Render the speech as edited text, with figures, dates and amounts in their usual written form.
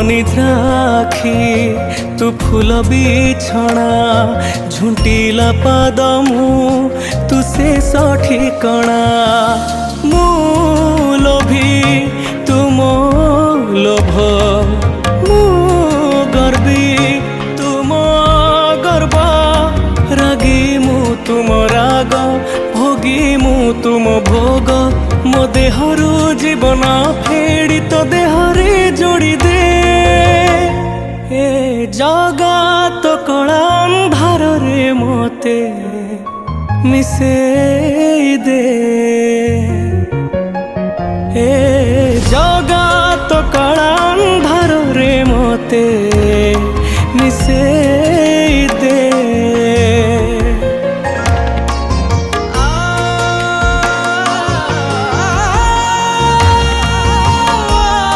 निद्राखी तू फूल बिछଣା झुंटिला पाद मु तू से ठिकଣା मु लोभी तुम लोभ मु गर्वी तुम गर्व रागी मु तुम राग भोगी मु तुम भोग मो देहरु जीवन फेड़ी तो देहरे जोड़ी दे ए जगा तो कला अंधार रे मोते मिसे दे ए जगा तो कला अंधार रे मोते मिसे